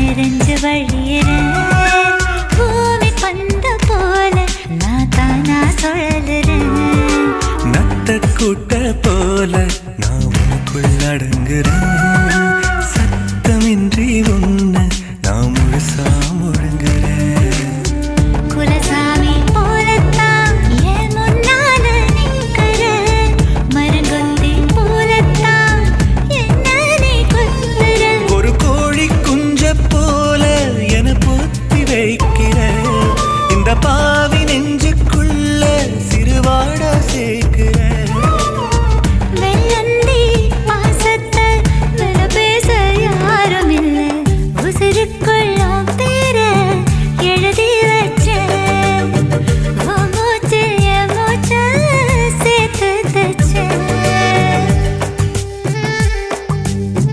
நிறைஞ்சு வழியிறேன் பூமி பந்த போல நான் தானா சொல்லுறேன் நத்த கூட்ட போல நான் உனக்குள் அடங்குறேன்